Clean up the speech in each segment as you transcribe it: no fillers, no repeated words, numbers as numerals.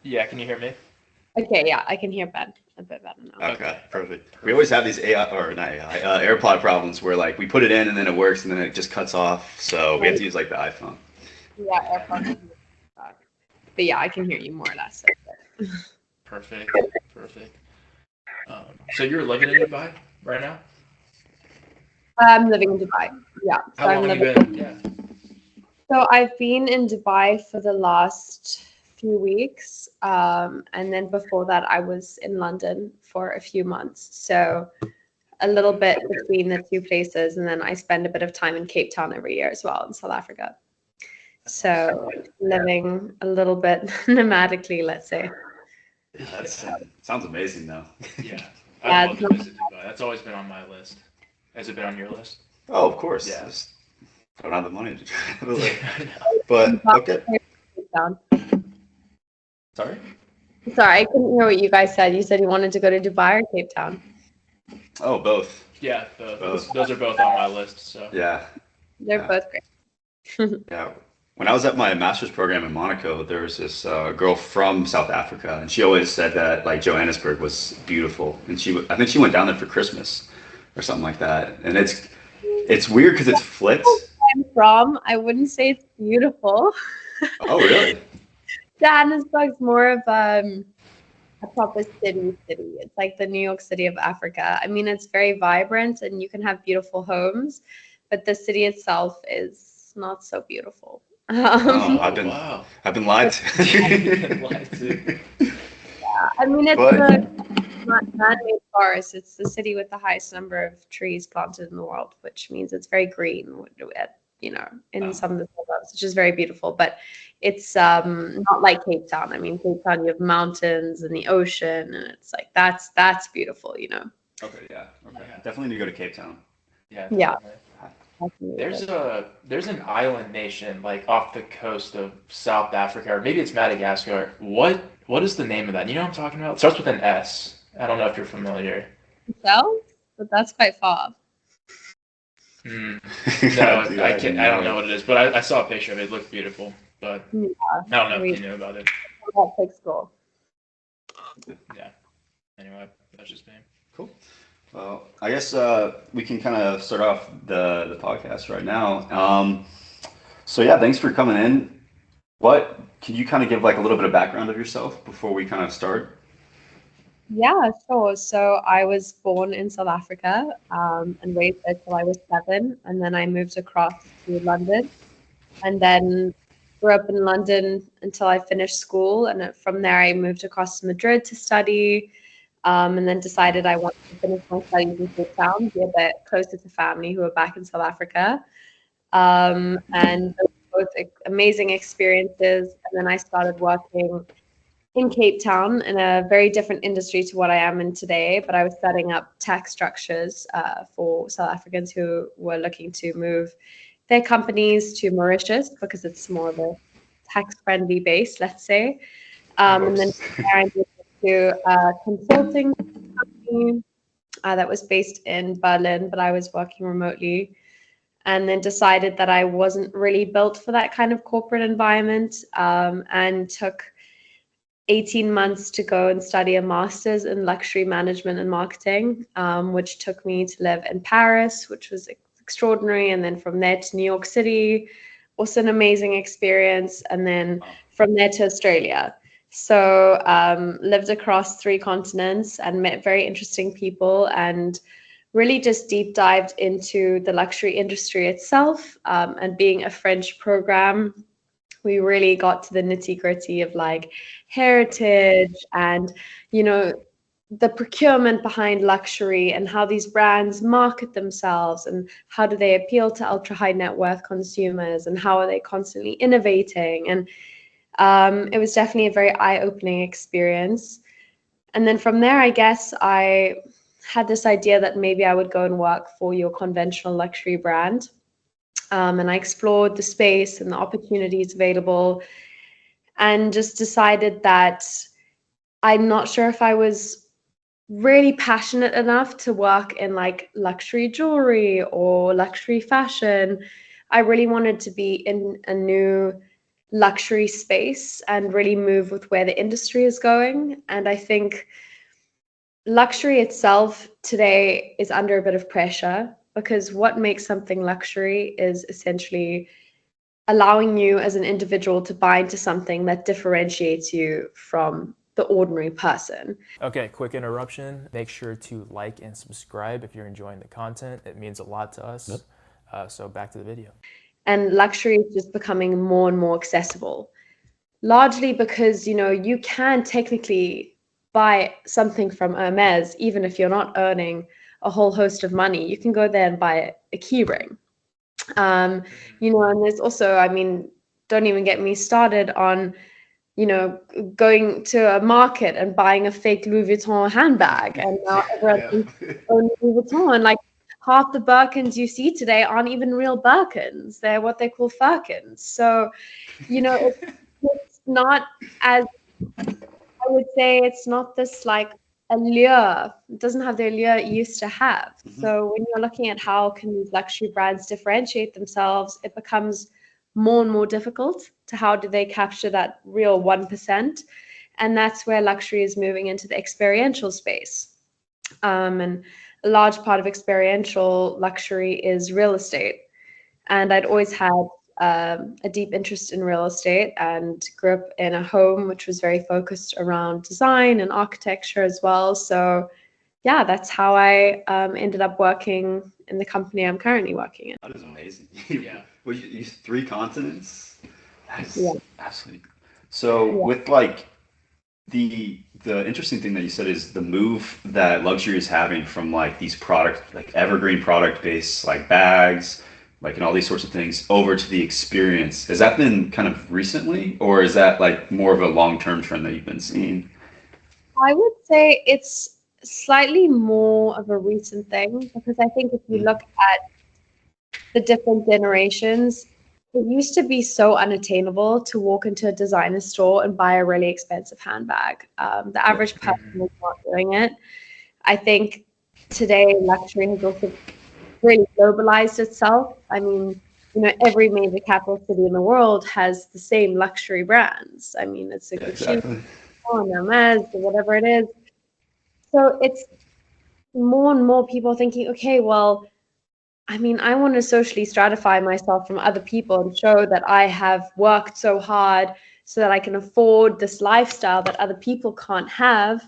Yeah, can you hear me? Okay, yeah, I can hear Ben a bit better now. Okay, Okay. perfect. We always Perfect. have these AI or not AI, AirPod problems where like we put it in and then it works and then it just cuts off. So we have Oh, to use like the iPhone. yeah, Yeah. AirPods. But yeah, I can hear you more or less. Perfect. Perfect. So you're living in Dubai right now? I'm living in Dubai. Yeah, so How I'm long you living. been? Yeah. So I've been in Dubai for the last few weeks, and then before that, I was in London for a few months. So a little bit between the two places, and then I spend a bit of time in Cape Town every year as well in South Africa. That's awesome. So living a little bit nomadically, let's say. Yeah, that Yeah. sounds amazing though. Yeah. I'd Yeah, love it's to not visit Dubai. That's always been on my list. Has it been on your list? Oh, of course. Yeah. Just don't have the money to travel there. I know. But Dubai okay. or Cape Town. Sorry? Sorry, I couldn't hear what you guys said. You said you wanted to go to Dubai or Cape Town. Oh, both. Yeah, both. Both. Those are both on my list. So. Yeah. They're Yeah. both great. Yeah. When I was at my master's program in Monaco, there was this girl from South Africa, and she always said that like Johannesburg was beautiful, and I think she went down there for Christmas or something like that. And it's weird because it's flipped. I'm from, I wouldn't say it's beautiful. Oh, really? Johannesburg's more of a proper city. It's like the New York City of Africa. I mean, it's very vibrant and you can have beautiful homes, but the city itself is not so beautiful. Oh, Oh wow. I've been lied You've to. been lied to. I mean, it's But a man-made forest. It's the city with the highest number of trees planted in the world, which means it's very green, you know, in Oh, some of the suburbs, which is very beautiful. But it's not like Cape Town. I mean, Cape Town, you have mountains and the ocean, and it's like that's beautiful, you know. okay, yeah, okay. yeah. Definitely need to go to Cape Town. Yeah, Yeah, definitely. definitely. There's an island nation like off the coast of South Africa, or maybe it's Madagascar. What is the name of that? You know what I'm talking about? It starts with an S. I don't know if you're familiar. So, but that's quite far. Hmm. No, Dude, I I have can't. I don't know no. what it is, but I saw a picture of it. It looked beautiful, but Yeah, I don't know if we you knew about it. have to explore. Yeah. Anyway, that's just me. Cool. Well, I guess we can kind of start off the podcast right now. So yeah, thanks for coming in. What can you kind of give like a little bit of background of yourself before we kind of start? Yeah, sure. So I was born in South Africa and raised there till I was 7, and then I moved across to London, and then grew up in London until I finished school, and from there I moved across to Madrid to study, and then decided I wanted to finish my studies in Cape Town, be a bit closer to family who are back in South Africa. And those were both amazing experiences. And then I started working in Cape Town in a very different industry to what I am in today, but I was setting up tax structures for South Africans who were looking to move their companies to Mauritius because it's more of a tax-friendly base, let's say. Of And then course. from there I moved to a consulting company that was based in Berlin, but I was working remotely. And then decided that I wasn't really built for that kind of corporate environment, and took 18 months to go and study a master's in luxury management and marketing, which took me to live in Paris, which was extraordinary. And then from there to New York City, also an amazing experience. And then Wow. from there to Australia. So lived across 3 continents and met very interesting people and really just deep dived into the luxury industry itself. And being a French program, we really got to the nitty gritty of like heritage and, you know, the procurement behind luxury and how these brands market themselves and how do they appeal to ultra high net worth consumers and how are they constantly innovating. And it was definitely a very eye opening experience. And then from there, I guess I had this idea that maybe I would go and work for your conventional luxury brand. And I explored the space and the opportunities available and just decided that I'm not sure if I was really passionate enough to work in like luxury jewelry or luxury fashion. I really wanted to be in a new luxury space and really move with where the industry is going. And I think luxury itself today is under a bit of pressure, because what makes something luxury is essentially allowing you as an individual to buy into something that differentiates you from the ordinary person. Okay, quick interruption. Make sure to like and subscribe if you're enjoying the content. It means a lot to us. So back to the video. And luxury is just becoming more and more accessible, largely because, you know, you can technically buy something from Hermes even if you're not earning a whole host of money. You can go there and buy a key ring. You know, and there's also, I mean, don't even get me started on, you know, going to a market and buying a fake Louis Vuitton handbag, and now everyone's owning Louis Vuitton. And like half the Birkins you see today aren't even real Birkins; they're what they call Firkins. So, you know, it's not as, I would say, it's not this like allure. It doesn't have the allure it used to have. So when you're looking at how can these luxury brands differentiate themselves, it becomes more and more difficult to how do they capture that real 1%. And that's where luxury is moving into the experiential space. And a large part of experiential luxury is real estate. And I'd always had a deep interest in real estate and grew up in a home which was very focused around design and architecture as well. So yeah, that's how I ended up working in the company I'm currently working in. That is amazing. Yeah. Well, you use 3 continents. That's Yeah. absolutely. So with like the interesting thing that you said is the move that luxury is having from like these product, like evergreen product based like bags, like and all these sorts of things over to the experience. Has that been kind of recently, or is that like more of a long-term trend that you've been seeing? I would say it's slightly more of a recent thing, because I think if you look at the different generations, it used to be so unattainable to walk into a designer store and buy a really expensive handbag. The average person was not doing it. I think today luxury has also really globalized itself. I mean, you know, every major capital city in the world has the same luxury brands. I mean, it's a Gucci, Hermes, or whatever it is. So it's more and more people thinking, okay, well, I mean, I want to socially stratify myself from other people and show that I have worked so hard so that I can afford this lifestyle that other people can't have.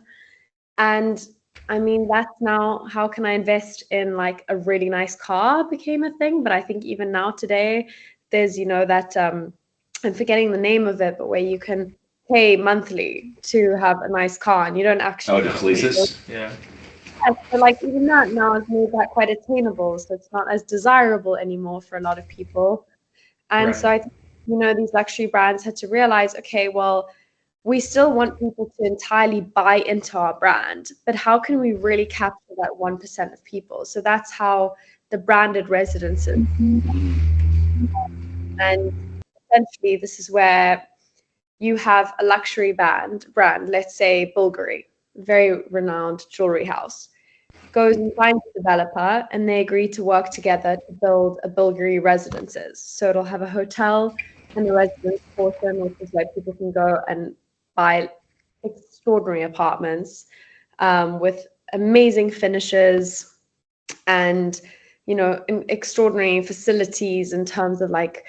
And I mean, that's now, how can I invest in like a really nice car became a thing. But I think even now today, there's, you know, that, I'm forgetting the name of it, but where you can pay monthly to have a nice car and you don't actually. Oh, just leases? Yeah. So like even that now has made that quite attainable, so it's not as desirable anymore for a lot of people. And so I think, you know, these luxury brands had to realize, okay, well, we still want people to entirely buy into our brand, but how can we really capture that 1% of people? So that's how the branded residences. And essentially this is where you have a luxury brand, let's say Bulgari, very renowned jewelry house, goes and finds a developer, and they agree to work together to build a Bulgari residences. So it'll have a hotel and a residence portion, which is where people can go and buy extraordinary apartments with amazing finishes and, you know, extraordinary facilities in terms of like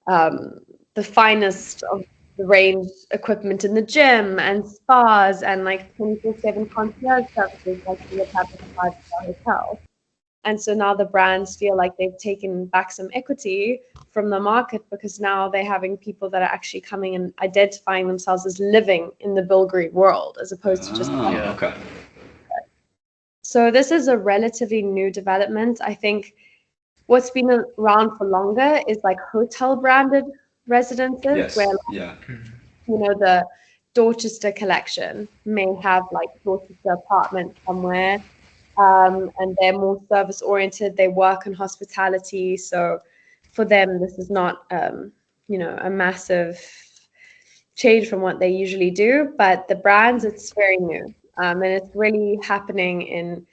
the finest of the range equipment in the gym and spas and like 24/7 concierge services like you would have at a 5-star hotel. And so now the brands feel like they've taken back some equity from the market, because now they're having people that are actually coming and identifying themselves as living in the Bulgari world as opposed to just. Okay. So this is a relatively new development. I think what's been around for longer is like hotel branded residences, Yes. where Yeah. you know, the Dorchester collection may have like Dorchester apartment somewhere, and they're more service oriented. They work in hospitality, so for them this is not you know, a massive change from what they usually do. But the brands, it's very new, and it's really happening in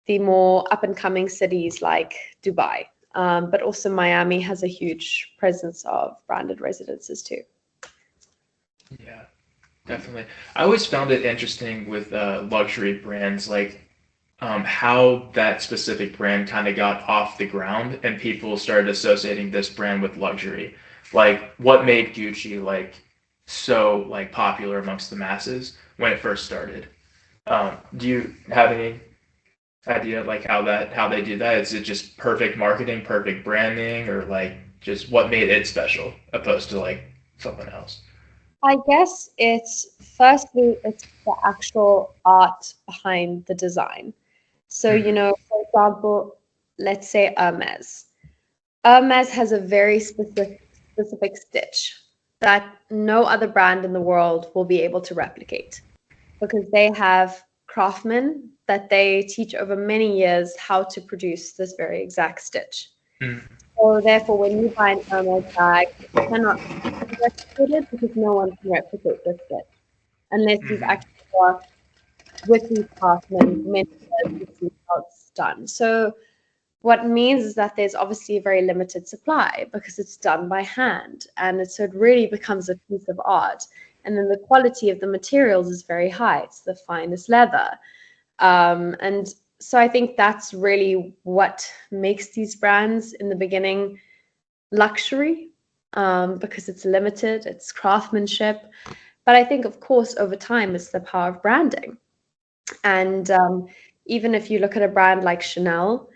the more up and coming cities like Dubai, but also Miami has a huge presence of branded residences too. Yeah, definitely. I always found it interesting with luxury brands, like how that specific brand kind of got off the ground and people started associating this brand with luxury. Like what made Gucci like so like popular amongst the masses when it first started? Do you have any idea like how they do that? Is it just perfect marketing, perfect branding, or like just what made it special opposed to like something else? I guess it's firstly it's the actual art behind the design. So, Hmm. for example, let's say Hermes. Hermes has a very specific stitch that no other brand in the world will be able to replicate because they have craftsmen that they teach over many years how to produce this very exact stitch. Hmm. So therefore, when you buy an Hermes bag, it cannot be replicated because no one can replicate this stitch unless you've Hmm. actually worked with these craftsmen for many years to see how it's done. So what it means is that there's obviously a very limited supply because it's done by hand, and so it really becomes a piece of art. And then the quality of the materials is very high. It's the finest leather. And so I think that's really what makes these brands in the beginning luxury, because it's limited, it's craftsmanship. But I think, of course, over time, it's the power of branding. And even if you look at a brand like Chanel,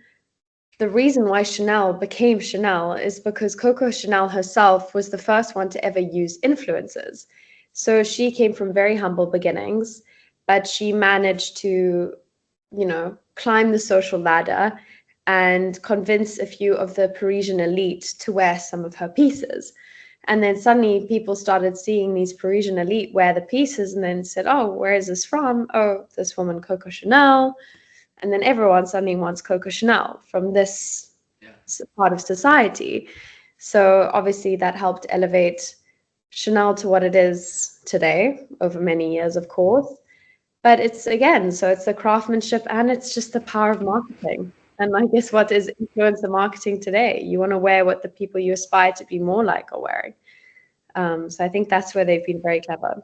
the reason why Chanel became Chanel is because Coco Chanel herself was the first one to ever use influencers. So she came from very humble beginnings, but she managed to, climb the social ladder and convince a few of the Parisian elite to wear some of her pieces. And then suddenly people started seeing these Parisian elite wear the pieces and then said, oh, where is this from? Oh, this woman, Coco Chanel. And then everyone suddenly wants Coco Chanel from this Yeah. part of society. So obviously that helped elevate Chanel to what it is today over many years, of course. But it's again, so it's the craftsmanship and it's just the power of marketing. And I guess what is influencer marketing today? You want to wear what the people you aspire to be more like are wearing. So I think that's where they've been very clever.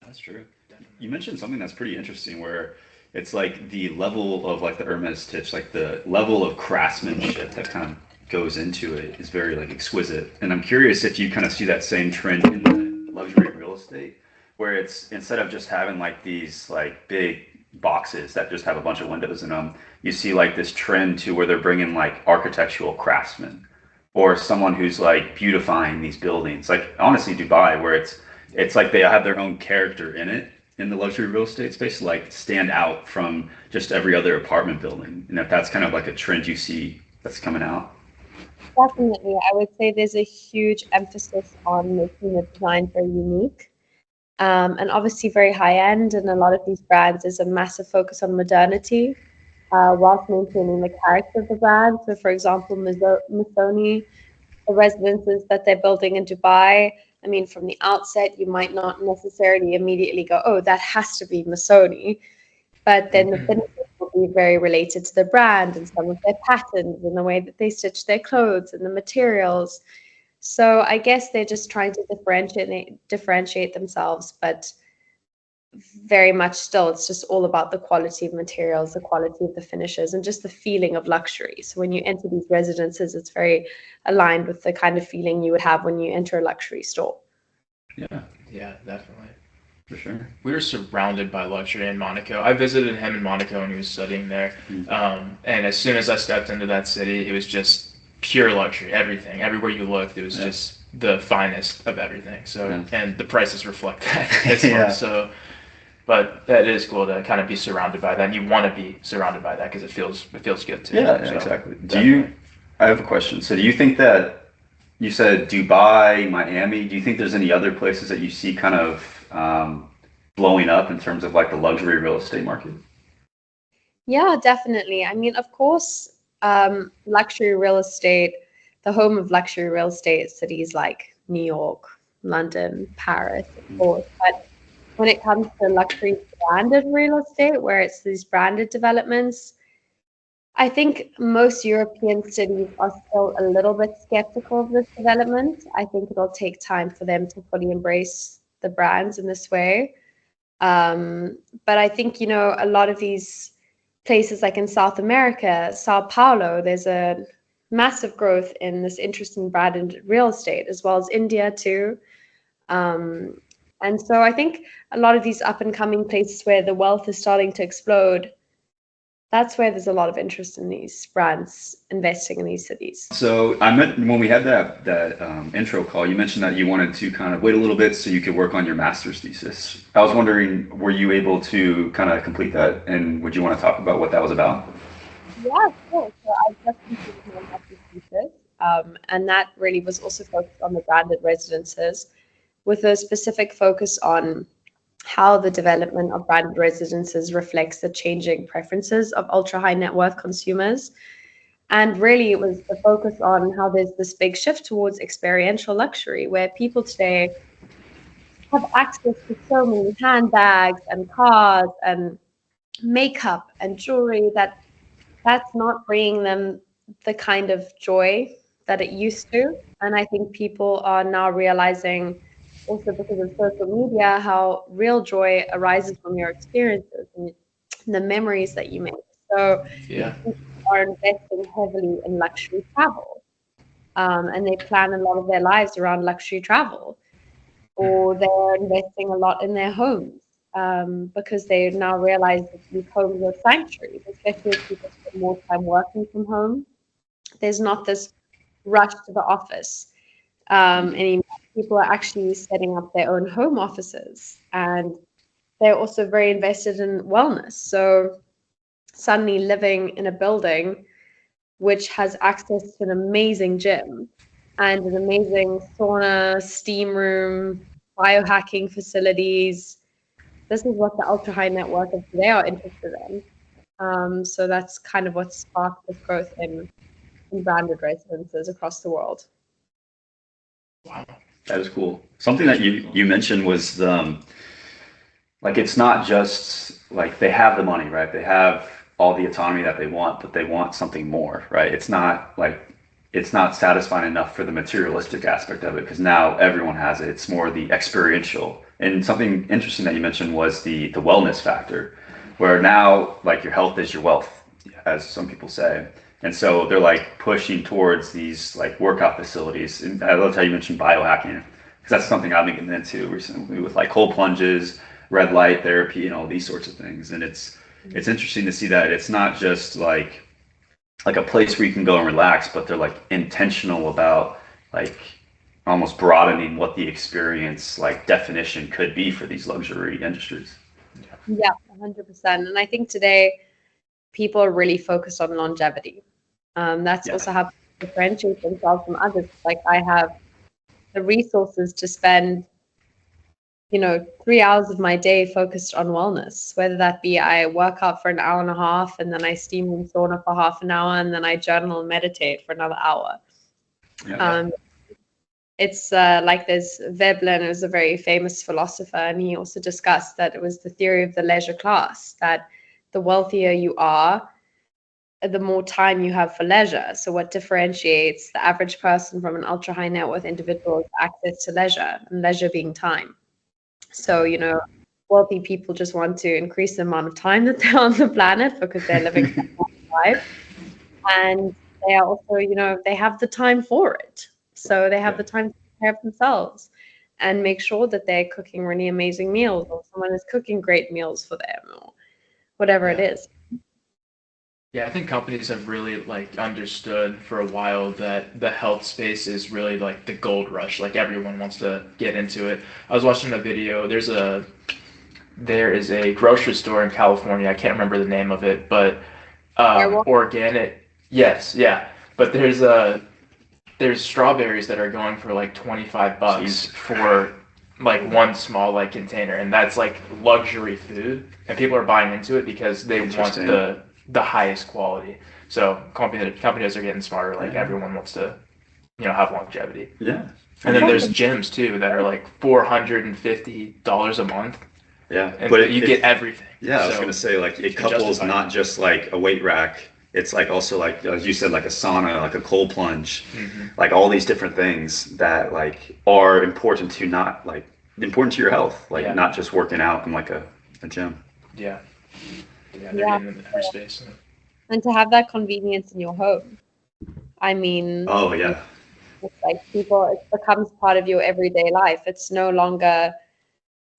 That's true. Definitely. You mentioned something that's pretty interesting where it's like the level of like the Hermes stitch, like the level of craftsmanship that kind of goes into it is very like exquisite. And I'm curious if you kind of see that same trend in the luxury real estate, where it's instead of just having like these like big boxes that just have a bunch of windows in them, you see like this trend to where they're bringing like architectural craftsmen or someone who's like beautifying these buildings. Like honestly, Dubai, where it's like they have their own character in it in the luxury real estate space, like stand out from just every other apartment building. And if that's kind of like a trend you see that's coming out. Definitely, I would say there's a huge emphasis on making the design very unique. And obviously very high end. And a lot of these brands, there's a massive focus on modernity, whilst maintaining the character of the brand. So, for example, Missoni, the residences that they're building in Dubai. I mean, from the outset, you might not necessarily immediately go, "Oh, that has to be Missoni," but then the Hmm. finishes will be very related to the brand and some of their patterns and the way that they stitch their clothes and the materials. So I guess they're just trying to differentiate themselves, but very much still it's just all about the quality of materials, the quality of the finishes, and just the feeling of luxury. So when you enter these residences, it's very aligned with the kind of feeling you would have when you enter a luxury store. Yeah, Yeah, definitely. for sure. We were surrounded by luxury in Monaco. I visited him in Monaco when he was studying there. Mm. And as soon as I stepped into that city, it was just pure luxury. Everything, everywhere you looked, it was Yeah. just the finest of everything. So, Yeah. and the prices reflect that as well. Yeah. So, but that is cool to kind of be surrounded by that. And you want to be surrounded by that because it feels good too. Yeah, So, exactly. definitely. I have a question. So do you think that you said Dubai, Miami, do you think there's any other places that you see kind of blowing up in terms of like the luxury real estate market? Yeah, definitely. I mean, of course, luxury real estate, the home of luxury real estate is cities like New York, London, Paris, of course. But when it comes to luxury branded real estate, where it's these branded developments, I think most European cities are still a little bit skeptical of this development. I think it'll take time for them to fully embrace the brands in this way. But I think, a lot of these places like in South America, Sao Paulo, there's a massive growth in this interesting branded real estate, as well as India too. And so I think a lot of these up and coming places where the wealth is starting to explode, that's where there's a lot of interest in these brands investing in these cities. So I meant when we had that intro call, you mentioned that you wanted to kind of wait a little bit so you could work on your master's thesis. I was wondering, were you able to kind of complete that, and would you want to talk about what that was about? Yeah, sure. So I just completed my master's thesis, and that really was also focused on the branded residences, with a specific focus on how the development of branded residences reflects the changing preferences of ultra high net worth consumers. And really, it was the focus on how there's this big shift towards experiential luxury, where people today have access to so many handbags and cars and makeup and jewelry that's not bringing them the kind of joy that it used to. And I think people are now realizing, also because of social media, how real joy arises from your experiences and the memories that you make. So Yeah. people are investing heavily in luxury travel, and they plan a lot of their lives around luxury travel, or they're investing a lot in their homes, because they now realize that these homes are sanctuaries, especially if people spend more time working from home. There's not this rush to the office anymore. People are actually setting up their own home offices, and they're also very invested in wellness. So suddenly living in a building which has access to an amazing gym and an amazing sauna, steam room, biohacking facilities, this is what the ultra high net worth of today are interested in. So that's kind of what sparked this growth in branded residences across the world. Wow. That is cool. Something that you mentioned was like, it's not just like they have the money, right? They have all the autonomy that they want, but they want something more, right? It's not satisfying enough for the materialistic aspect of it, because now everyone has it. It's more the experiential. And something interesting that you mentioned was the wellness factor, where now like your health is your wealth, as some people say. And so they're like pushing towards these like workout facilities. And I love how you mentioned biohacking, because that's something I've been getting into recently with like cold plunges, red light therapy, and all these sorts of things. And it's interesting to see that it's not just like a place where you can go and relax, but they're like intentional about like almost broadening what the experience like definition could be for these luxury industries. Yeah, 100%. And I think today people are really focused on longevity. That's also how people differentiate themselves from others. Like, I have the resources to spend 3 hours of my day focused on wellness, whether that be I work out for an hour and a half, and then I steam in sauna for half an hour, and then I journal and meditate for another hour. It's like there's Veblen, who's a very famous philosopher, and he also discussed that it was the theory of the leisure class, that the wealthier you are, the more time you have for leisure. So what differentiates the average person from an ultra high net worth individual is access to leisure, and leisure being time. So, wealthy people just want to increase the amount of time that they're on the planet because they're living a long life. And they are also, they have the time for it. So they have the time to take care of themselves and make sure that they're cooking really amazing meals, or someone is cooking great meals for them, or whatever it is. Yeah, I think companies have really like understood for a while that the health space is really like the gold rush. Like, everyone wants to get into it. I was watching a video. There is a grocery store in California. I can't remember the name of it, but organic. Yes, yeah. But there's strawberries that are going for like $25 Jeez. for like one small like container, and that's like luxury food, and people are buying into it because they want the highest quality. So companies are getting smarter. Like, everyone wants to, have longevity. Yeah. And then there's gyms too that are like $450 a month. Yeah, but you get everything. Yeah, I was gonna say, like, it couples not just like a weight rack It's like also like as you said, like a sauna, like a cold plunge, Hmm. like all these different things that like are important to not like important to your health, like Yeah. not just working out in like a gym. Yeah. Yeah. They're Yeah. getting in every space. And to have that convenience in your home. I mean, Oh yeah. it's like people, it becomes part of your everyday life. It's no longer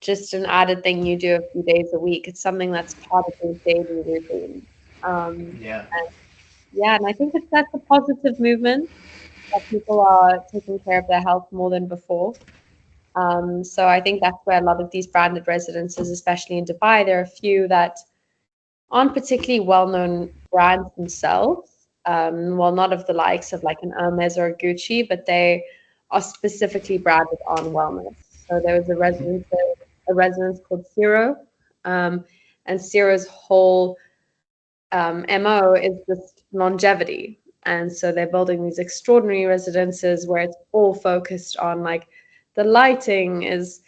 just an added thing you do a few days a week. It's something that's part of your daily routine. Yeah. And yeah, and I think that's a positive movement that people are taking care of their health more than before. So I think that's where a lot of these branded residences, especially in Dubai, there are a few that aren't particularly well-known brands themselves. Well, not of the likes of like an Hermes or a Gucci, but they are specifically branded on wellness. So there was a residence called Zero, and Zero's whole MO is just longevity. And so they're building these extraordinary residences where it's all focused on like the lighting is,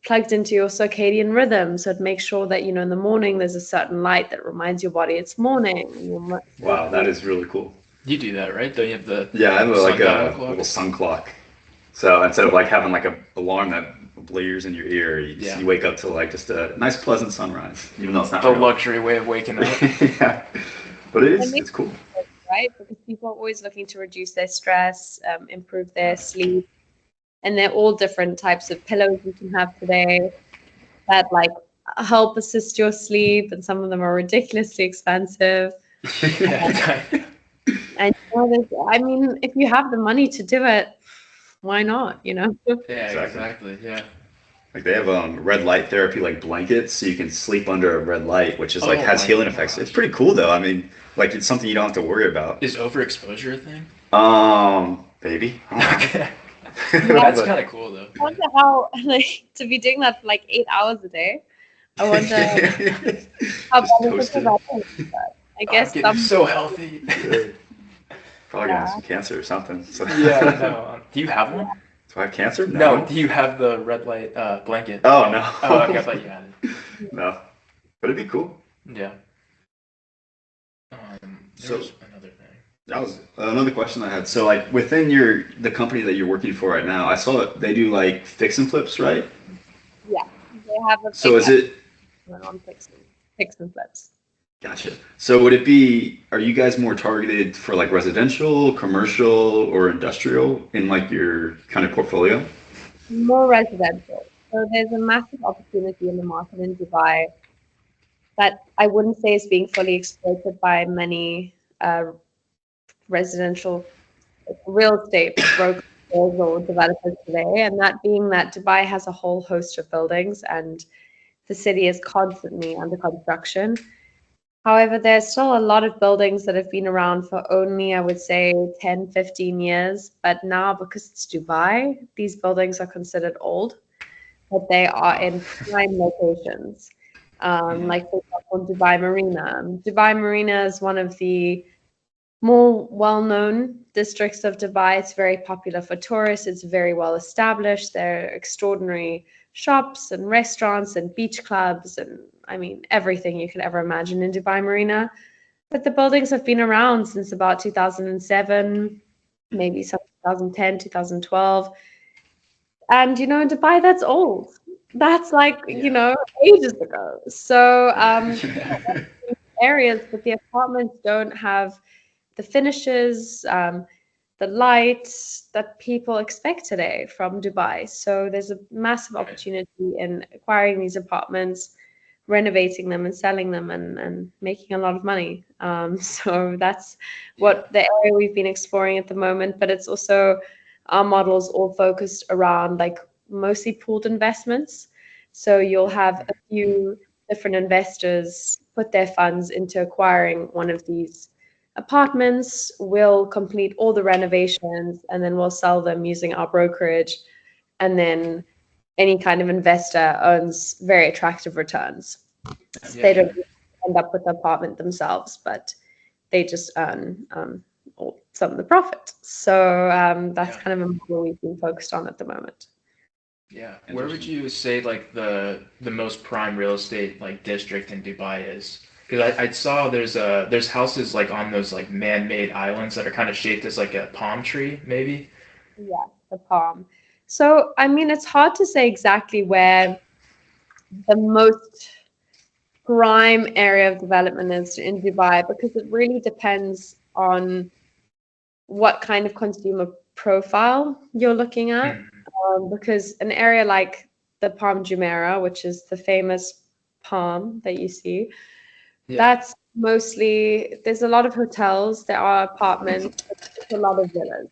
plugged into your circadian rhythm. So it makes sure that, in the morning there's a certain light that reminds your body it's morning. And you're Wow, that is really cool. You do that, right? Don't you have the Yeah, I have like sundial a clock? little sun clock. So instead of like having like a alarm that blares in your ear, Yeah. you wake up to like just a nice pleasant sunrise, even though it's not The real. luxury way of waking up. Yeah, but it And is. they It's cool. right? Because people are always looking to reduce their stress, improve their sleep, and they're all different types of pillows you can have today that like help assist your sleep, and some of them are ridiculously expensive. Yeah. And I mean, if you have the money to do it, why not? Yeah, Exactly. exactly. Yeah. Like they have red light therapy like blankets, so you can sleep under a red light, which is like Oh has my healing effects. gosh. It's pretty cool though. I mean, like it's something you don't have to worry about. Is overexposure a thing? Maybe. Okay. Yeah. That's kind of cool though. I wonder how like to be doing that for like 8 hours a day. I wonder how Just beneficial toasted. that is. But I I'm guess getting some so healthy. Probably gonna have yeah. some cancer or something. So. Yeah, no. Do you have one? Do I have cancer? No. Do you have the red light blanket? Oh no. Oh, okay. I thought you had it. No. But it'd be cool. Yeah. So- There's another thing. That was another question I had. So like within the company that you're working for right now, I saw that they do like fix and flips, right? Yeah. They have a So is it on fix and flips. Gotcha. So would it be, are you guys more targeted for like residential, commercial, or industrial in like your kind of portfolio? More residential. So there's a massive opportunity in the market in Dubai that I wouldn't say is being fully exploited by many residential real estate brokers or developers today, and that being that Dubai has a whole host of buildings and the city is constantly under construction. However, there's still a lot of buildings that have been around for only, I would say, 10, 15 years. But now, because it's Dubai, these buildings are considered old, but they are in prime locations. Like, for example, Dubai Marina. Dubai Marina is one of the more well-known districts of Dubai. It's very popular for tourists. It's very well established. There are extraordinary shops and restaurants and beach clubs and I mean everything you could ever imagine in Dubai Marina. But the buildings have been around since about 2007, maybe some 2010, 2012. And Dubai, that's old. That's like, Yeah. ages ago. So Yeah. areas, but the apartments don't have the finishes, the lights that people expect today from Dubai. So there's a massive opportunity in acquiring these apartments, renovating them and selling them and making a lot of money. So that's what the area we've been exploring at the moment. But it's also our models all focused around like mostly pooled investments. So you'll have a few different investors put their funds into acquiring one of these apartments. We'll complete all the renovations and then we'll sell them using our brokerage. And then any kind of investor earns very attractive returns. So they don't end up with the apartment themselves, but they just earn some of the profit. So that's Yeah. kind of a model we've been focused on at the moment. Yeah. Where would you say like the most prime real estate like district in Dubai is? Because I saw there's houses like on those like man-made islands that are kind of shaped as like a palm tree, maybe. Yeah, the palm. So, I mean, it's hard to say exactly where the most prime area of development is in Dubai because it really depends on what kind of consumer profile you're looking at. Mm. Because an area like the Palm Jumeirah, which is the famous palm that you see, Yeah. that's mostly, there's a lot of hotels, there are apartments, there's a lot of villas.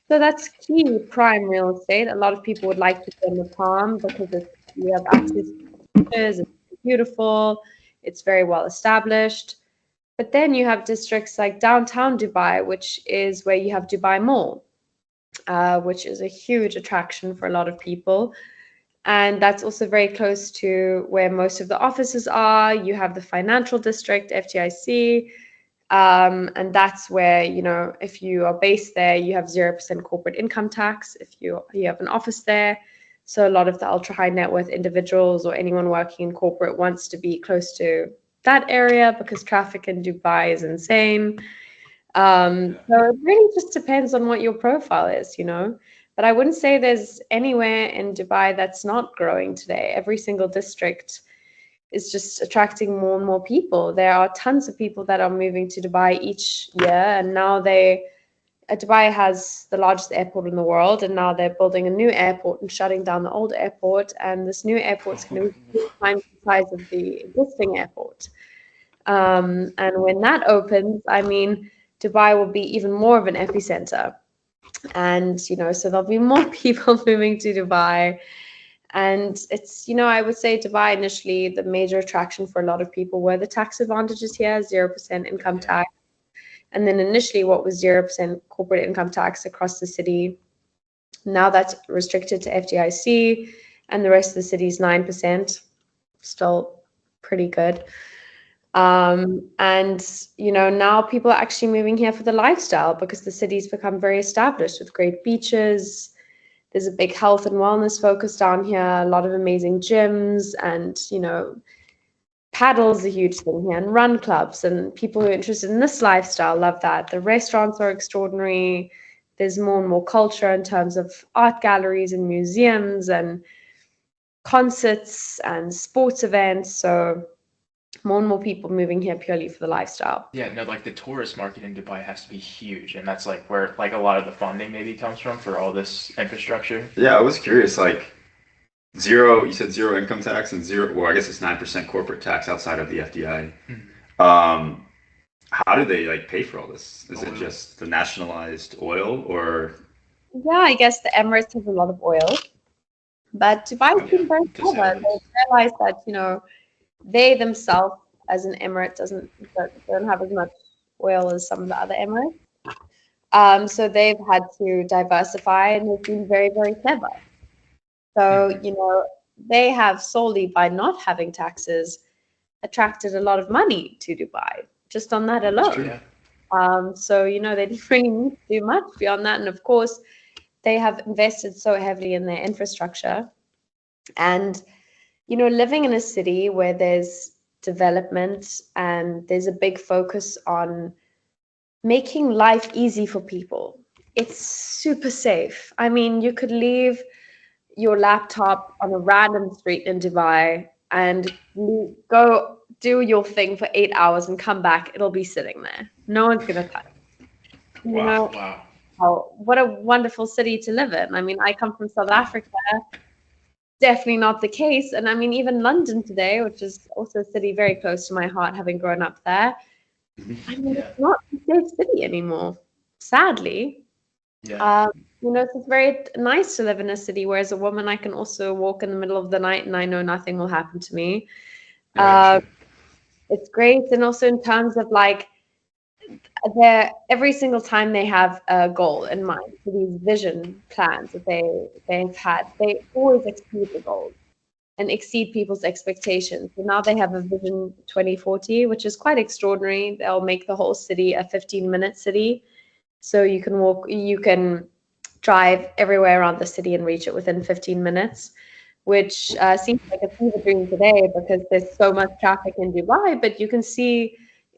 So that's key prime real estate. A lot of people would like to go in the Palm because you have access to beaches, it's beautiful, it's very well established. But then you have districts like downtown Dubai, which is where you have Dubai Mall, which is a huge attraction for a lot of people. And that's also very close to where most of the offices are. You have the financial district, FTIC, and that's where, you know, if you are based there, you have 0% corporate income tax if you have an office there. So a lot of the ultra high net worth individuals or anyone working in corporate wants to be close to that area because traffic in Dubai is insane. So it really just depends on what your profile is, you know. But I wouldn't say there's anywhere in Dubai that's not growing today. Every single district is just attracting more and more people. There are tons of people that are moving to Dubai each year, and now Dubai has the largest airport in the world, and now they're building a new airport and shutting down the old airport, and this new airport's going to be 3 times the size of the existing airport. And when that opens, I mean, Dubai will be even more of an epicenter. And, you know, so there'll be more people moving to Dubai. And it's, you know, I would say Dubai initially, the major attraction for a lot of people were the tax advantages here, 0% income tax. And then initially what was 0% corporate income tax across the city. Now that's restricted to FDIC and the rest of the city is 9%. Still pretty good. And, you know, now people are actually moving here for the lifestyle because the city's become very established with great beaches. There's a big health and wellness focus down here, a lot of amazing gyms, and, you know, paddle's a huge thing here, and run clubs, and people who are interested in this lifestyle love that. The restaurants are extraordinary. There's more and more culture in terms of art galleries and museums and concerts and sports events. So more and more people moving here purely for the lifestyle. Yeah, no, like the tourist market in Dubai has to be huge, and that's like where like a lot of the funding maybe comes from for all this infrastructure. Yeah, I was curious, like zero, you said zero income tax and zero, well, I guess it's 9% corporate tax outside of the FDI. How do they like pay for all this? Is it just the nationalized oil or? Yeah, I guess the Emirates have a lot of oil, but Dubai's been very clever. They realized that, you know, they themselves, as an emirate, don't have as much oil as some of the other emirates. So they've had to diversify, and they've been very, very clever. So, you know, they have solely by not having taxes attracted a lot of money to Dubai, just on that alone. So, you know, they didn't really need to do much beyond that. And of course, they have invested so heavily in their infrastructure. And you know, living in a city where there's development and there's a big focus on making life easy for people, it's super safe. I mean, you could leave your laptop on a random street in Dubai and go do your thing for 8 hours and come back. It'll be sitting there. No one's going to touch it. You know, wow. What a wonderful city to live in. I mean, I come from South Africa. Definitely not the case. And I mean, even London today, which is also a city very close to my heart, having grown up there, I mean, it's not a safe city anymore, sadly. You know, so it's very nice to live in a city where as a woman, I can also walk in the middle of the night and I know nothing will happen to me. It's great. And also in terms of like, every single time they have a goal in mind, so these vision plans that they've had, they always exceed the goals and exceed people's expectations. So now they have a Vision 2040, which is quite extraordinary. They'll make the whole city a 15-minute city. So you can drive everywhere around the city and reach it within 15 minutes, which seems like a fever dream today because there's so much traffic in Dubai. But you can see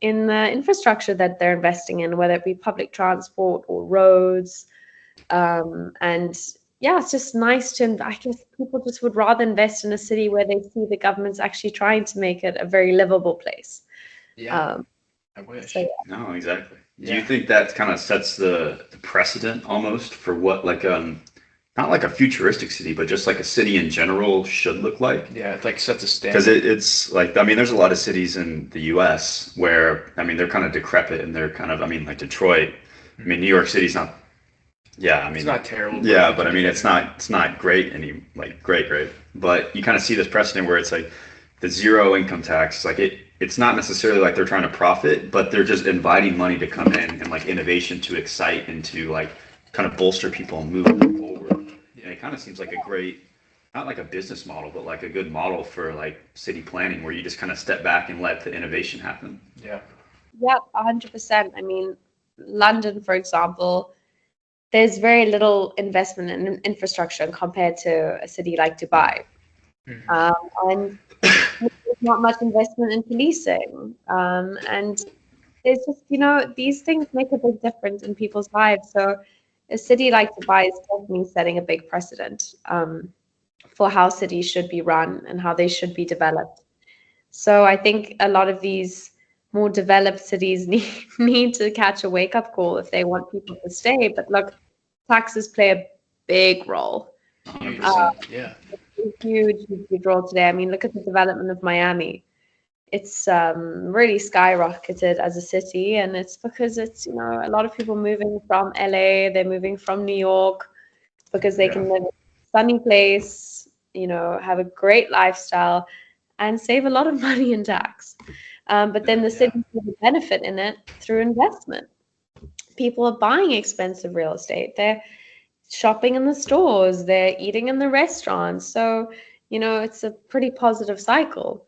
in the infrastructure that they're investing in, whether it be public transport or roads. And yeah, it's just nice to, I guess people just would rather invest in a city where they see the government's actually trying to make it a very livable place. Yeah, I wish. So, yeah. No, exactly. Do Yeah. you think that kind of sets the precedent almost for what like not like a futuristic city, but just like a city in general should look like? Yeah, it like sets a Because standard. it's like, I mean, there's a lot of cities in the US where, I mean, they're kind of decrepit and they're kind of, I mean, like Detroit. I mean, New York City's not, yeah, I mean, It's not terrible. yeah, but I mean, it's not great great. But you kind of see this precedent where it's like the zero income tax, like it's not necessarily like they're trying to profit, but they're just inviting money to come in and like innovation to excite and to like kind of bolster people and move them forward. And it kind of seems like a great, not like a business model, but like a good model for like city planning where you just kind of step back and let the innovation happen. Yeah. Yeah, 100%. I mean, London, for example, there's very little investment in infrastructure compared to a city like Dubai. And there's not much investment in policing. And there's just, these things make a big difference in people's lives. So a city like Dubai is definitely setting a big precedent for how cities should be run and how they should be developed. So I think a lot of these more developed cities need to catch a wake-up call if they want people to stay. But look, taxes play a big role. 100%. Yeah. Huge role today. I mean, look at the development of Miami. It's really skyrocketed as a city, and it's because it's, a lot of people moving from LA, they're moving from New York because they can live in a sunny place, have a great lifestyle and save a lot of money in tax. But then the city will benefit in it through investment. People are buying expensive real estate. They're shopping in the stores. They're eating in the restaurants. So, it's a pretty positive cycle.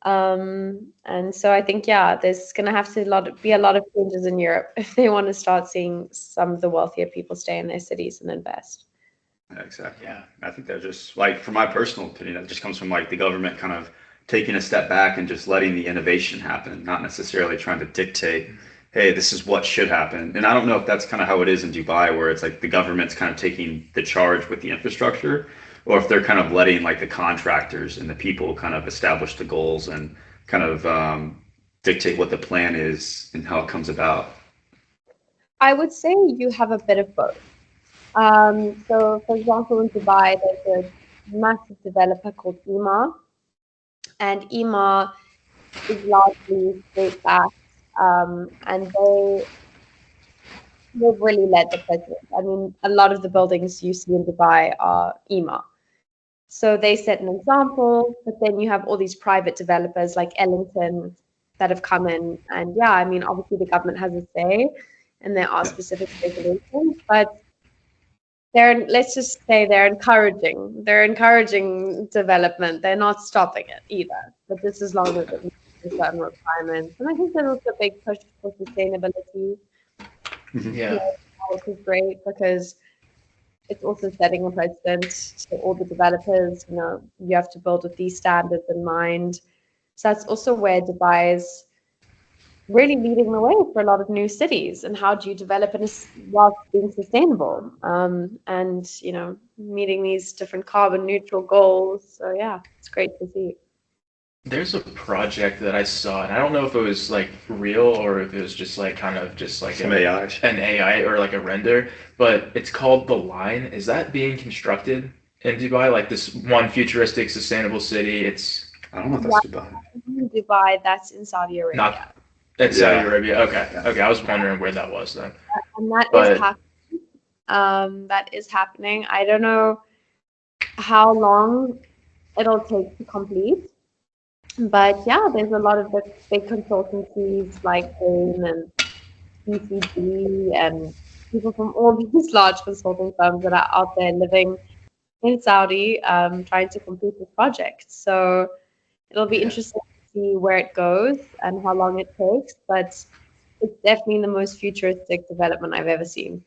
And so I think, there's going to have to be a lot of changes in Europe if they want to start seeing some of the wealthier people stay in their cities and invest. Yeah, exactly. Yeah. I think that just like, from my personal opinion, that just comes from like the government kind of taking a step back and just letting the innovation happen, not necessarily trying to dictate, hey, this is what should happen. And I don't know if that's kind of how it is in Dubai, where it's like the government's kind of taking the charge with the infrastructure, or if they're kind of letting like the contractors and the people kind of establish the goals and kind of dictate what the plan is and how it comes about. I would say you have a bit of both. So, for example, in Dubai, there's a massive developer called Emaar, and Emaar is largely state-backed, and they've really led the president. I mean, a lot of the buildings you see in Dubai are Emaar. So they set an example, but then you have all these private developers like Ellington that have come in, and I mean, obviously the government has a say, and there are specific regulations, but let's just say they're encouraging development. They're not stopping it either, but this is long as it meets certain requirements. And I think there's also a big push for sustainability, Yeah. which is great because it's also setting a precedent to all the developers. You have to build with these standards in mind. So that's also where Dubai is really leading the way for a lot of new cities. And how do you develop whilst being sustainable, and meeting these different carbon neutral goals. So it's great to see. There's a project that I saw, and I don't know if it was like real or if it was just like kind of just like Some AI. an AI or like a render, but it's called The Line. Is that being constructed in Dubai? Like this one futuristic, sustainable city? I don't know if that's Dubai. In Dubai, that's in Saudi Arabia. It's Saudi Arabia. Okay. I was wondering where that was then. And that is happening. That is happening. I don't know how long it'll take to complete. But there's a lot of the big consultancies like Bain and BCG and people from all these large consulting firms that are out there living in Saudi, trying to complete this project. So it'll be interesting to see where it goes and how long it takes. But it's definitely the most futuristic development I've ever seen.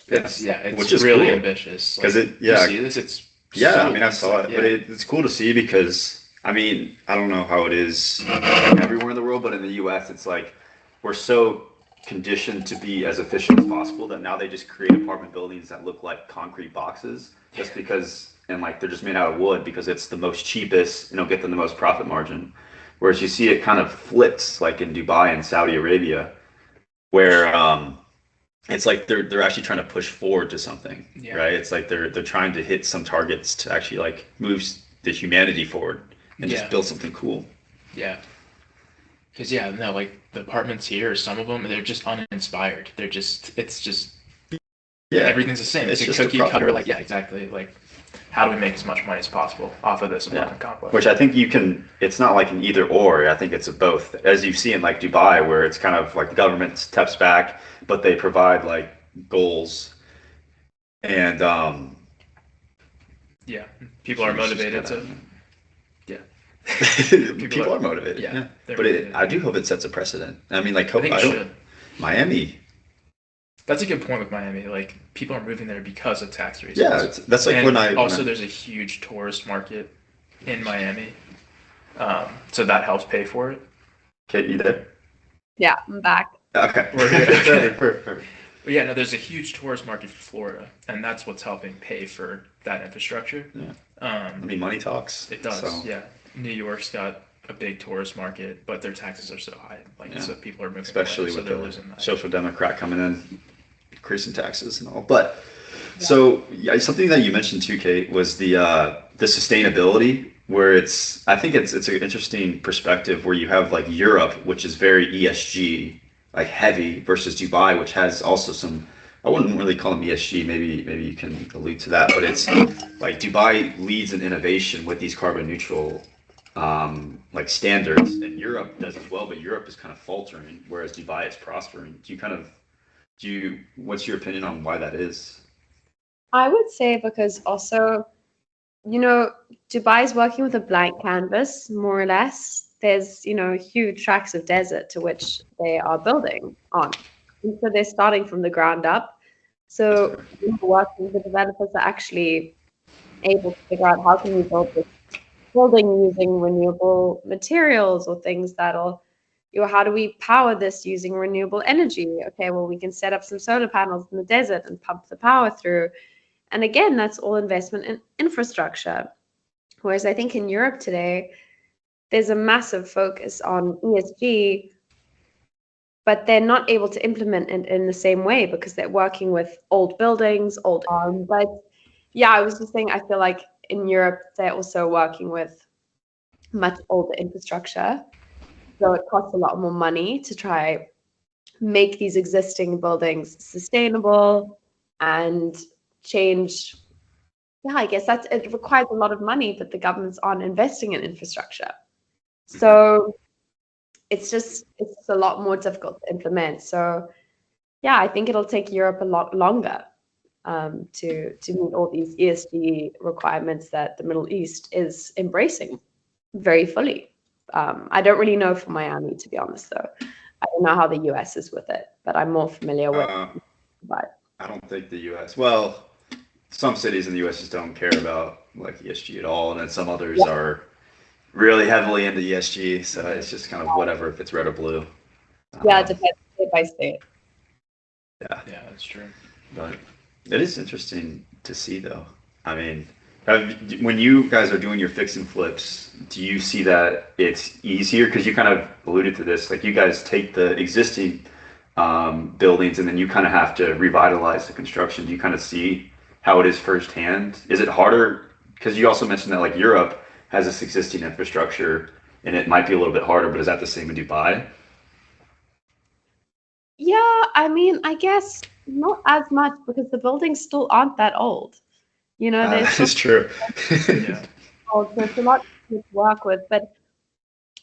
It's Which is really cool. ambitious. Because You see this? It's Yeah, so I mean, I saw it, yeah. but it's cool to see because, I mean, I don't know how it is everywhere in the world, but in the US, it's like we're so conditioned to be as efficient as possible that now they just create apartment buildings that look like concrete boxes just because, and like they're just made out of wood because it's the most cheapest and it'll get them the most profit margin. Whereas you see it kind of flips like in Dubai and Saudi Arabia, where it's like they're actually trying to push forward to something, Yeah. right? It's like they're trying to hit some targets to actually like move the humanity forward and Yeah. just build something cool. Yeah. Because yeah, no, like the apartments here, some of them, they're just uninspired. It's just Yeah, everything's the same. It's a just a cookie profit. cutter. Like yeah, exactly. Like how do we make as much money as possible off of this Yeah. apartment complex? Which I think you can. It's not like an either or. I think it's a both, as you see in like Dubai, where it's kind of like the government steps back, but they provide like goals, and Yeah, people are it's just motivated kinda- to. Yeah, people are motivated. yeah, Yeah, they're but motivated. I do hope it sets a precedent. I mean, like I think it I don't- should. Miami. That's a good point with Miami. Like people are moving there because of tax reasons. Yeah, that's like and when I also there's a huge tourist market in Miami, so that helps pay for it. Kate, you there? Yeah, I'm back. Okay. We're here. Perfect. But yeah, no, there's a huge tourist market for Florida, and that's what's helping pay for that infrastructure. Yeah. I mean, money talks. It does. So, Yeah, New York's got a big tourist market, but their taxes are so high. Like Yeah. so people are moving especially away, so with they're the losing that. social democrat coming in, increasing taxes and all. But so yeah, something that you mentioned too, Kate, was the sustainability, where I think it's an interesting perspective where you have like Europe, which is very ESG like heavy, versus Dubai, which has also some. I wouldn't really call them ESG. Maybe you can allude to that, but it's like Dubai leads in innovation with these carbon neutral like standards, and Europe does as well, but Europe is kind of faltering, whereas Dubai is prospering. What's your opinion on why that is? I would say because also, Dubai is working with a blank canvas, more or less. There's, huge tracts of desert to which they are building on. And so they're starting from the ground up. So working, the developers are actually able to figure out how can we build this building using renewable materials or things that'll, how do we power this using renewable energy? Okay, well, we can set up some solar panels in the desert and pump the power through. And again, that's all investment in infrastructure. Whereas I think in Europe today, there's a massive focus on ESG, but they're not able to implement it in the same way because they're working with old buildings, but yeah, I was just saying, I feel like in Europe, they're also working with much older infrastructure. So it costs a lot more money to try make these existing buildings sustainable and change. Yeah, I guess it requires a lot of money, but the governments aren't investing in infrastructure. So it's a lot more difficult to implement. So yeah, I think it'll take Europe a lot longer to meet all these ESG requirements that the Middle East is embracing very fully. I don't really know for Miami, to be honest, though. I don't know how the US is with it, but I'm more familiar with Dubai. I don't think the U.S. Well, some cities in the U.S. just don't care about like ESG at all, and then some others are really heavily into ESG. So it's just kind of whatever if it's red or blue. Yeah, it depends state by state. Yeah, that's true. but it is interesting to see, though. I mean, when you guys are doing your fix and flips, do you see that it's easier? Because you kind of alluded to this, like you guys take the existing buildings and then you kind of have to revitalize the construction. Do you kind of see how it is firsthand? Is it harder? Because you also mentioned that like Europe has this existing infrastructure and it might be a little bit harder, but is that the same in Dubai? Yeah, I mean, I guess not as much because the buildings still aren't that old. That is true. Yeah. old, so it's a lot to work with. But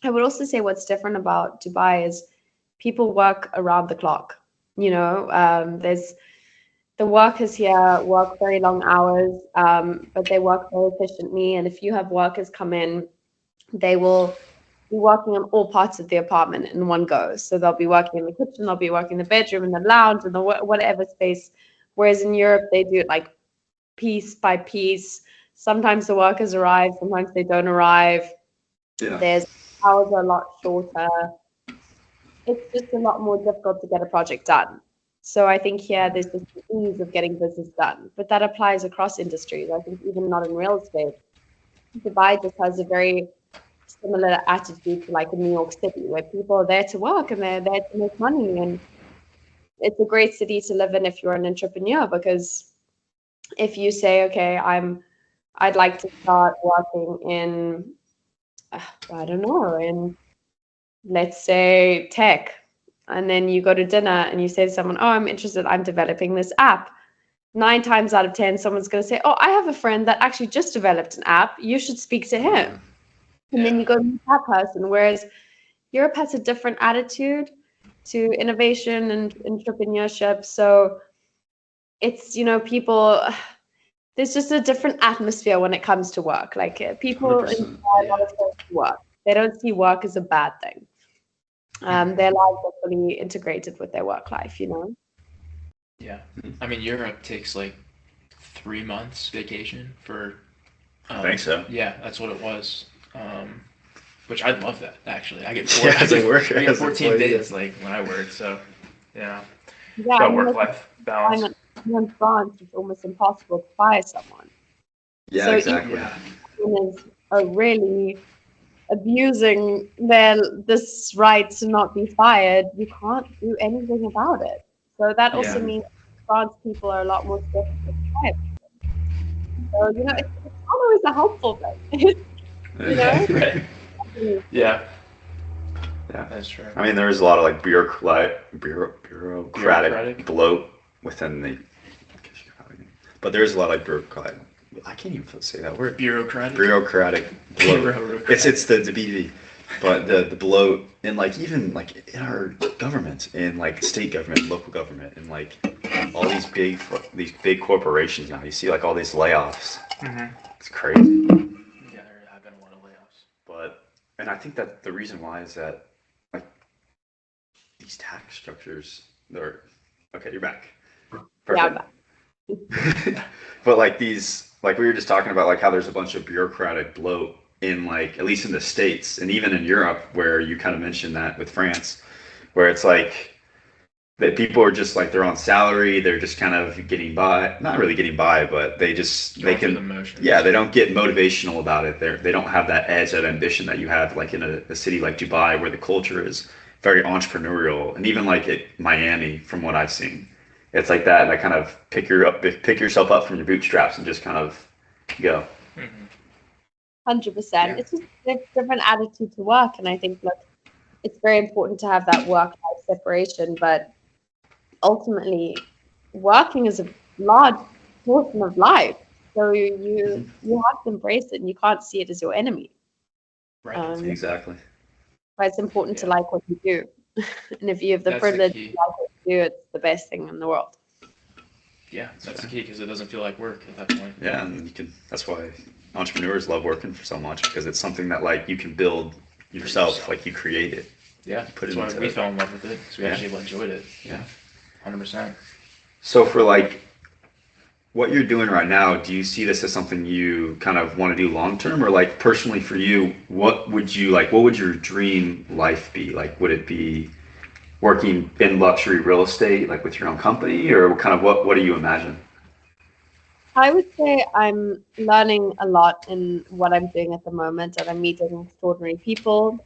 I would also say what's different about Dubai is people work around the clock. There's the workers here work very long hours, but they work very efficiently. And if you have workers come in, they will be working on all parts of the apartment in one go. So they'll be working in the kitchen, they'll be working in the bedroom, in the lounge, in the whatever space. Whereas in Europe, they do it like piece by piece. sometimes the workers arrive, sometimes they don't arrive. Yeah. There's hours are a lot shorter. It's just a lot more difficult to get a project done. So I think here there's just the ease of getting business done, but that applies across industries. I think even not in real estate, Dubai just has a very similar attitude to like in New York City, where people are there to work and they're there to make money. And it's a great city to live in if you're an entrepreneur, because if you say, okay, I'd like to start working in, I don't know, in, let's say, tech, and then you go to dinner and you say to someone, oh, I'm interested, I'm developing this app. 9 times out of 10, someone's going to say, oh, I have a friend that actually just developed an app. You should speak to him. And then you go meet that person. Whereas Europe has a different attitude to innovation and entrepreneurship. So it's, people, there's just a different atmosphere when it comes to work. Like people 100%, enjoy a lot of work. They don't see work as a bad thing. Their lives are fully integrated with their work life, Yeah. I mean, Europe takes like 3 months vacation for. I think so. Yeah, that's what it was. Which I'd love that actually. I get Yeah, as a worker, I get as an 14 employee, days like when I work. So yeah, Yeah, got work-life balance. in France, it's almost impossible to fire someone. Yeah, So exactly. Yeah. Is really abusing this right to not be fired. You can't do anything about it. So that also Yeah. means France people are a lot more swift to fire. So it's not always a helpful thing. Right. Yeah. Yeah. That's true. I mean, there's a lot of like bureaucratic Bureaucratic. bloat within the, but there's a lot of bureaucratic. I can't even say that word. Bureaucratic. Bureaucratic bloat. Bureaucratic. It's the BV, but the bloat in like even like in our government, in like state government, local government, and like all these big corporations now. You see like all these layoffs. Mm-hmm. It's crazy. Yeah, there have been a lot of layoffs. And I think that the reason why is that like these tax structures, they're okay. You're back. Perfect. Yeah. But like these, like we were just talking about, like how there's a bunch of bureaucratic bloat in like at least in the States and even in Europe, where you kind of mentioned that with France, where it's like that people are just like they're on salary, they're just kind of getting by, not really getting by, but they can. The motions. Yeah, they don't get motivational about it. They don't have that edge, that ambition that you have like in a city like Dubai, where the culture is very entrepreneurial, and even like at Miami, from what I've seen, it's like that. Like kind of pick yourself up from your bootstraps and just kind of go. 100%. Yeah. It's just a different attitude to work, and I think it's very important to have that work-life separation. But ultimately, working is a large portion of life, so you have to embrace it, and you can't see it as your enemy. Right. Exactly. But it's important to Yeah. like what you do, and if you have the That's the privilege to key. like what you do, it's the best thing in the world. Yeah, that's the key because it doesn't feel like work at that point. Yeah, and that's why entrepreneurs love working for so much, because it's something that like you can build yourself, like you create it. Yeah, Put it that's why into we it. fell in love with it because we Yeah. actually enjoyed it. Yeah. 100%. So for like what you're doing right now, do you see this as something you kind of want to do long term, or like personally for you, what would your dream life be? Like, would it be working in luxury real estate, like with your own company, or kind of what do you imagine? I would say I'm learning a lot in what I'm doing at the moment, and I'm meeting extraordinary people.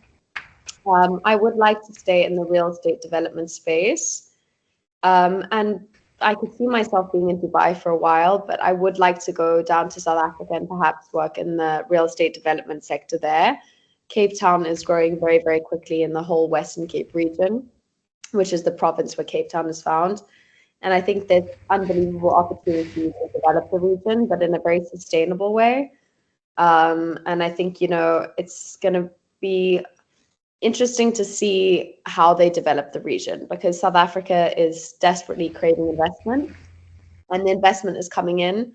I would like to stay in the real estate development space, and I could see myself being in Dubai for a while, but I would like to go down to South Africa and perhaps work in the real estate development sector there. Cape Town is growing very, very quickly in the whole Western Cape region, which is the province where Cape Town is found. And I think there's unbelievable opportunities to develop the region, but in a very sustainable way. And I think, it's going to be interesting to see how they develop the region, because South Africa is desperately craving investment, and the investment is coming in.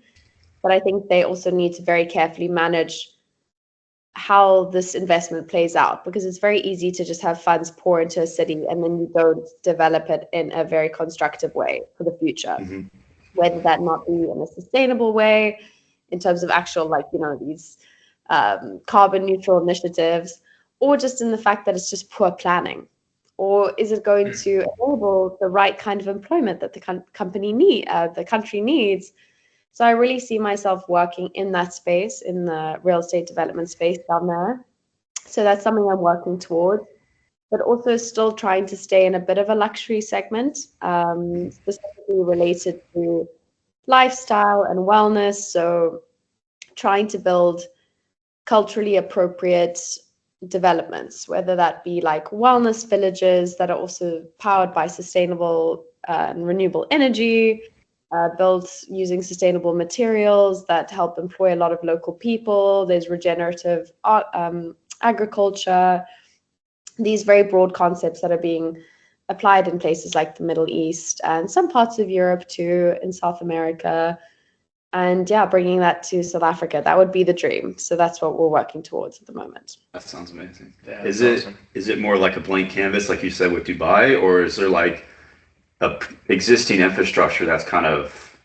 But I think they also need to very carefully manage how this investment plays out, because it's very easy to just have funds pour into a city and then you don't develop it in a very constructive way for the future, Mhm. whether that not be in a sustainable way, in terms of actual, like, these carbon neutral initiatives, or just in the fact that it's just poor planning? Or is it going to enable the right kind of employment that the the country needs? So I really see myself working in that space, in the real estate development space down there. So that's something I'm working towards, but also still trying to stay in a bit of a luxury segment, specifically related to lifestyle and wellness. So trying to build culturally appropriate developments, whether that be like wellness villages that are also powered by sustainable and renewable energy, built using sustainable materials that help employ a lot of local people. There's regenerative agriculture, these very broad concepts that are being applied in places like the Middle East and some parts of Europe too, in South America. And yeah, bringing that to South Africa, that would be the dream. So that's what we're working towards at the moment. That sounds amazing. Yeah, Is that's it awesome. is it more like a blank canvas, like you said with Dubai, or is there like a existing infrastructure that's kind of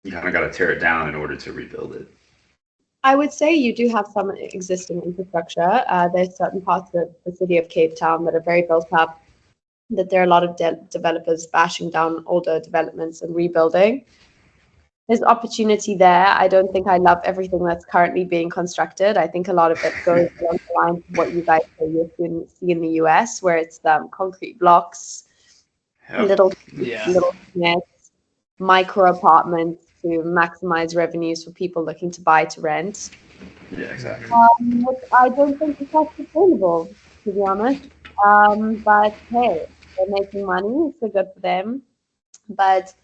you kind of got to tear it down in order to rebuild it? I would say you do have some existing infrastructure. There's certain parts of the city of Cape Town that are very built up, that there are a lot of developers bashing down older developments and rebuilding. There's opportunity there. I don't think I love everything that's currently being constructed. I think a lot of it goes along the lines of what you guys see in the US, where it's concrete blocks, Yep. little Yeah. units, micro apartments to maximize revenues for people looking to buy to rent. Yeah, exactly. Which I don't think is that sustainable, to be honest. But hey, they're making money, so good for them. But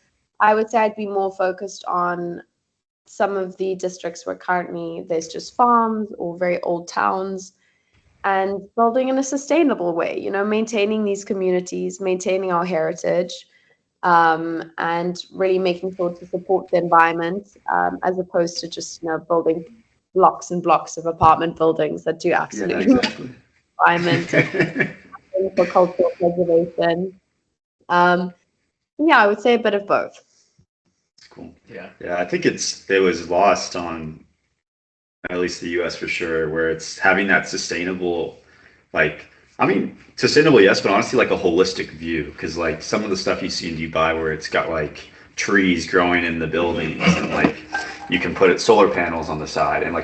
I would say I'd be more focused on some of the districts where currently there's just farms or very old towns, and building in a sustainable way, maintaining these communities, maintaining our heritage, and really making sure to support the environment, as opposed to just, building blocks and blocks of apartment buildings that do Yeah, absolutely exactly. environment and for cultural preservation. Yeah, I would say a bit of both. Cool. Yeah. Yeah, I think it was lost on at least the US for sure, where it's having that sustainable, like, I mean, sustainable, yes, but honestly, like a holistic view. Because, like, some of the stuff you see in Dubai where it's got, like, trees growing in the buildings and, like, you can put solar panels on the side and,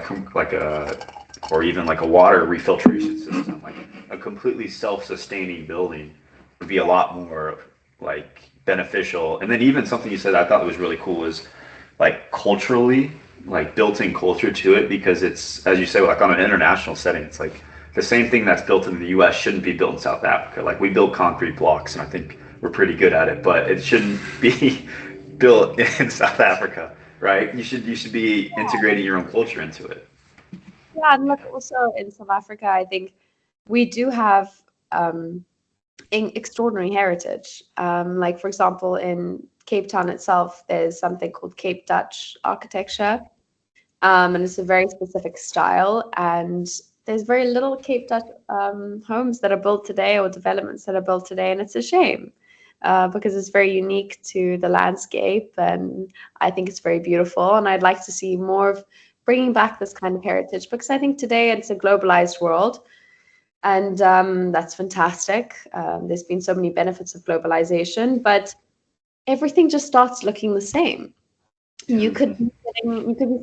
or even like a water refiltration system, like a completely self-sustaining building would be a lot more, like, beneficial. And then even something you said I thought was really cool is, like, culturally, like, built-in culture to it, because it's, as you say, like on an international setting, it's like the same thing that's built in the US shouldn't be built in South Africa. Like, we build concrete blocks and I think we're pretty good at it, but it shouldn't be built in South Africa, right? You should be integrating your own culture into it. Yeah, and look, also in South Africa, I think we do have extraordinary heritage. Like, for example, in Cape Town itself, there's something called Cape Dutch architecture, and it's a very specific style. And there's very little Cape Dutch homes that are built today, or developments that are built today, and it's a shame, because it's very unique to the landscape, and I think it's very beautiful. And I'd like to see more of bringing back this kind of heritage, because I think today it's a globalized world, and that's fantastic. There's been so many benefits of globalization, but everything just starts looking the same. You could be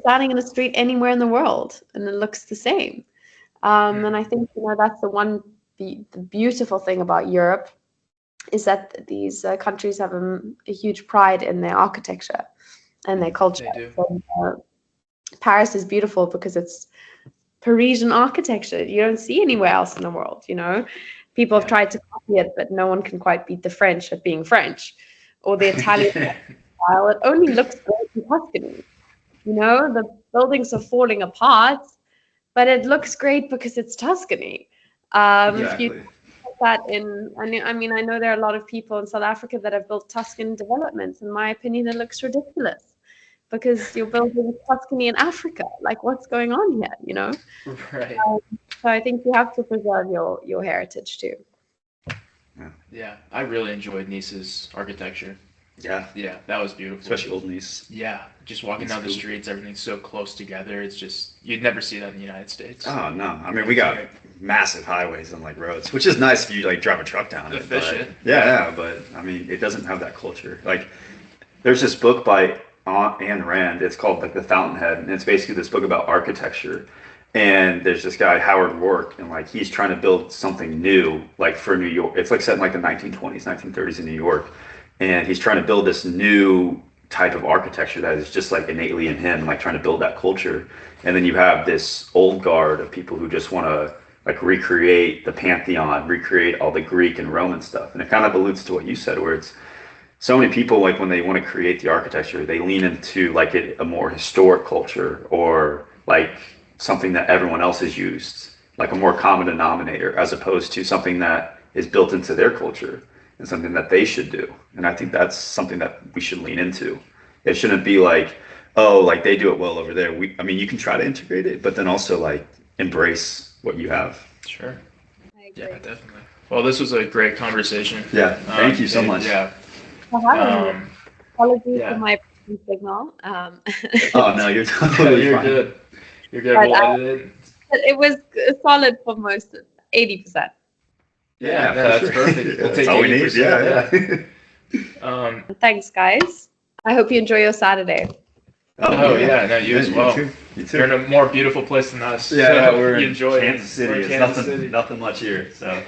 standing in a street anywhere in the world, and it looks the same. And I think that's the beautiful thing about Europe, is that these countries have a huge pride in their architecture and their culture. They do. So, Paris is beautiful because it's Parisian architecture. You don't see anywhere else in the world. People have tried to copy it, but no one can quite beat the French at being French, or the Italian style. It only looks great in Tuscany. The buildings are falling apart, but it looks great because it's Tuscany. If you put that in, I mean, I know there are a lot of people in South Africa that have built Tuscan developments. In my opinion, it looks ridiculous, because you're building Tuscany in Africa. Like, what's going on here? Right. So I think you have to preserve your heritage too. Yeah, I really enjoyed Nice's architecture. Yeah, Yeah, that was beautiful. especially Old Nice. Yeah, just walking It's down the cool. streets, everything's so close together. It's just you'd never see that in the United States. Oh no, I mean we got massive highways and like roads, which is nice if you like drive a truck down it. Efficient. But, yeah, but I mean it doesn't have that culture. Like there's this book by Ayn Rand. It's called like The Fountainhead, and it's basically this book about architecture. And there's this guy Howard Rourke, and like he's trying to build something new, like for New York. It's like set in like the 1920s, 1930s in New York, and he's trying to build this new type of architecture that is just like innately in him, like trying to build that culture. And then you have this old guard of people who just want to like recreate the Pantheon, recreate all the Greek and Roman stuff. And it kind of alludes to what you said, where it's so many people like when they want to create the architecture, they lean into like a more historic culture or like something that everyone else has used, like a more common denominator, as opposed to something that is built into their culture and something that they should do. And I think that's something that we should lean into. It shouldn't be like, oh, like they do it well over there. I mean, you can try to integrate it, but then also like embrace what you have. Sure. I Yeah, agree. definitely. Well, this was a great conversation. Yeah, thank you so and, much. Yeah. For having me. Um, Apologies yeah. for my signal. Oh no, you're totally you're fine. good. You're good. But, We'll edit it. It was solid for most, 80%. Yeah, for that's sure. perfect. We'll That's take all we need. 80%, Yeah. Thanks, guys. I hope you enjoy your Saturday. Oh, yeah, no, you as well. You too. You're in a more beautiful place than us. Yeah, so we're you in enjoy Kansas City. We're in It's Kansas nothing, City. nothing much here. So